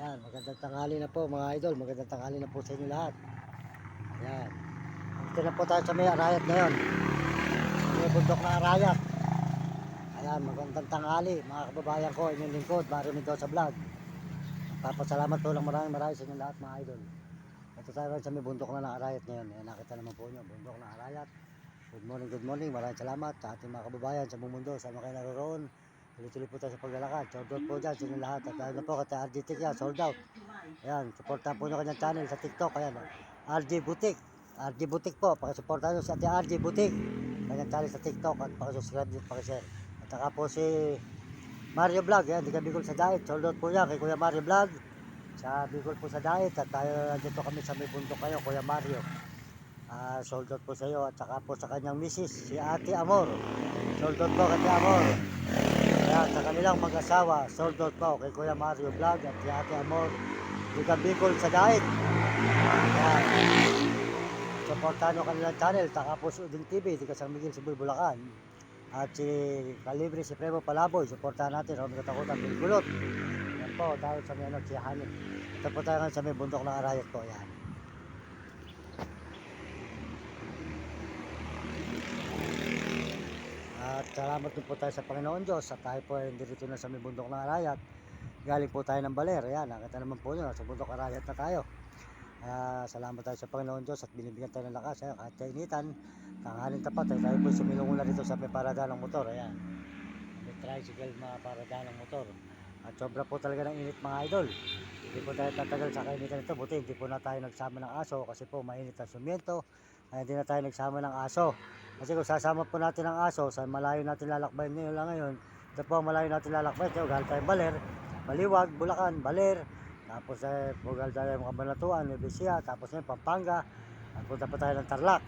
Ayan, magandang tanghali na po mga idol. Magandang tanghali na po sa inyo lahat. Ayan. Dito na po tayo sa may Arayat ngayon. May bundok na Arayat. Ayan, magandang tanghali mga kababayan ko. Inyong lingkod, Mario Mendoza Vlog. Papasalamat po lang maraming sa inyo lahat mga idol. Ito tayo sa may bundok na Arayat ngayon. Ayan, nakita naman po nyo, bundok na Arayat. Good morning. Maraming salamat sa ating mga kababayan sa buong mundo. Saan kayo naroon? Tuloy-tuloy po tayo sa paglalakad. Sold out po dyan sa inyo lahat. At dahil na po kata RG Tech yan, sold out. Ayan, supportahan po nyo kanyang channel sa TikTok. Ayan, RG Boutique. RG Boutique po. Pakisupportahan nyo sa ating RG Boutique. Kanyang channel sa TikTok at pakisubscribe din, pakishare. At saka po si Mario Vlog. Ayan, di ka Bicol sa Diet. Sold out po yan kay Kuya Mario Vlog. Sa Bicol po sa Diet. At tayo dito kami sa may bundok kayo, Kuya Mario. Sold out po sa iyo. At saka po sa kanyang misis, si Ate Amor. Sold out po kay Ate Amor. Ayan, sa kanilang mag-asawa, sold out po kay Kuya Mario Vlog at si Ate Amor. Di ka Bicol sa Diet. Ayan. Supportahan nyo kanilang channel. Saka po si Uding TV, di ka San Miguel, Cebu, Bulacan. At si Calibre, si Premo Palaboy. Supportahan natin. Huwag katakutan, Bilgulot. Ayan po, tayo sa may si Hanin. Ito po tayo sa may bundok ng Arayat po. Ayan. At salamat din po tayo sa Panginoon Diyos at tayo po ay dito na sa may bundok ng Arayat. Galing po tayo ng Baler. Ayan, nakita naman po nyo, sa bundok Arayat na tayo. Salamat tayo sa Panginoon Diyos at binibigyan tayo ng lakas. Ayan, kahit kainitan, tanghalin tapat tayo po sumilungon na dito sa may parada ng motor. Ayan, may tricycle mga parada ng motor. At sobra po talaga ng init mga idol. Hindi po tayo tatagal sa kainitan ito. Buti hindi po na tayo nagsama ng aso kasi po mainit ang sumiento. Ay hindi na tayo nagsama ng aso. Kasi kung sasama po natin ang aso, sa malayo natin lalakbayin ngayon. Ito po malayo natin lalakbayin. Ito, galing tayo Baler, Baliwag, Bulacan, Baler. Tapos galing tayo mga Cabanatuan, Nuevesia, tapos ngayon Pampanga. At punta pa tayo ng Tarlac.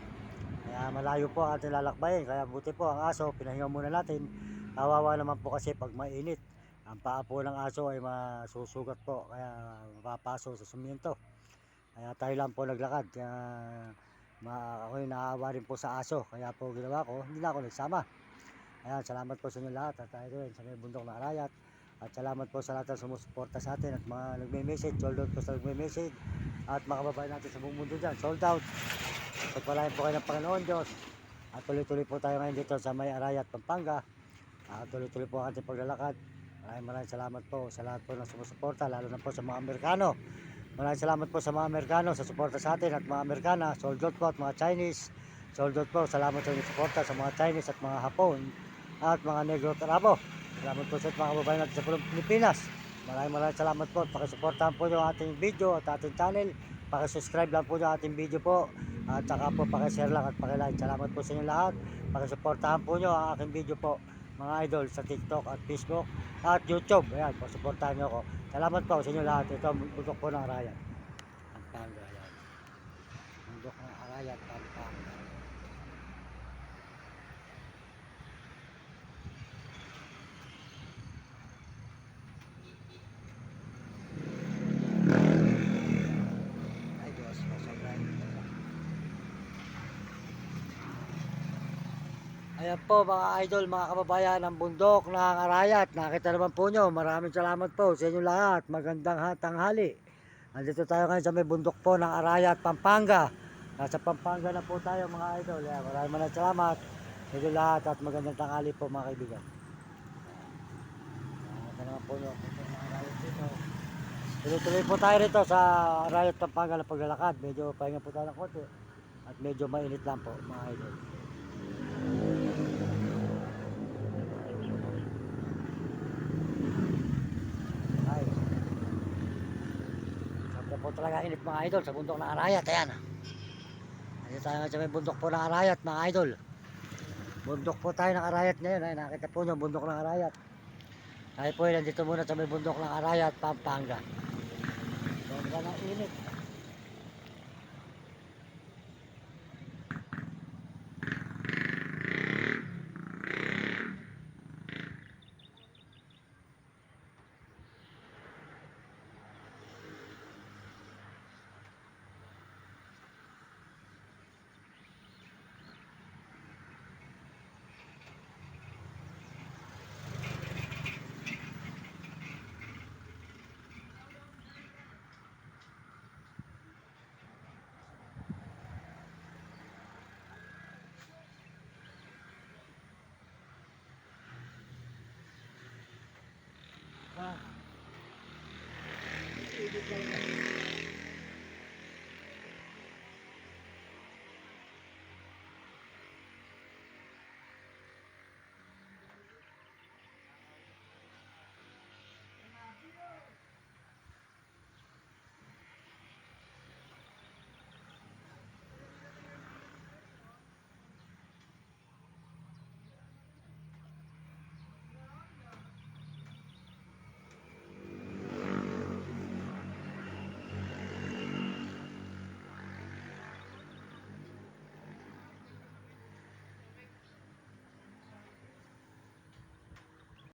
Kaya malayo po ang ating lalakbayin. Kaya buti po ang aso, pinahinga muna natin. Kawawa naman po kasi pag mainit. Ang paa po ng aso ay masusugat po. Kaya mapapaso sa sumiento. Kaya tayo lang po naglakad. Kaya ako'y naawa rin po sa aso. Kaya po ginawa ko, hindi na ako nagsama. Ayan, salamat po sa inyo lahat. At tayo rin sa may bundok na Arayat. At salamat po sa lahat ng sumusuporta sa atin. At mga nagme-message, sold out po sa nagme-message. At mga kababayan natin sa buong mundo dyan, sold out. Pagpalain po kayo ng Panginoon Diyos. At tuloy-tuloy po tayo ngayon dito sa may Arayat, Pampanga. At tuloy-tuloy po ang ating paglalakad. Maraming salamat po sa lahat po ng sumusuporta, lalo na po sa mga Amerikano. Maraming salamat po sa mga Amerikano sa suporta sa atin at mga Amerikana, sold out po at mga Chinese, sold out po. Salamat sa inyong suporta sa mga Chinese at mga Hapon at mga Negro Tarabo. Salamat po sa mga kababayan natin sa Pilipinas. Maraming salamat po. Pakisuportahan po yung ating video at ating channel. Pakisubscribe lang po yung ating video po. At saka po pakishare lang at pakilike. Salamat po sa inyo lahat. Pakisuportahan po nyo ang aking video po mga idol sa TikTok at Facebook at YouTube. Ayan, pakisuportahan nyo ako. Salamat po sa inyo lahat. Ito ang bundok po ng Arayat, Pampanga. Ayan. Bundok ng Arayat, Pampanga. Ay Diyos, masobrahin. Ayan po mga idol, mga kababayan ng bundok ng Arayat. Nakita naman po nyo. Maraming salamat po sa inyo lahat. Magandang tanghali. Nandito tayo ngayon sa may bundok po ng Arayat, Pampanga. Nasa Pampanga na po tayo mga idol. Ayan, maraming salamat sa inyo lahat at magandang tanghali po mga kaibigan. Nakita naman po nyo. Tuloy-tuloy po tayo rito sa Arayat, Pampanga na paglalakad. Medyo pahinga po tayo ng konti. At medyo mainit lang po mga idol. Po talaga init mga idol sa bundok ng Arayat. Ayan, nandito tayo sa may bundok po ng Arayat mga idol. Bundok po tayo ng Arayat ngayon. Ay, nakita po nyo bundok ng Arayat. Tayo po ay nandito muna sa may bundok ng Arayat, Pampanga. Sobrang init.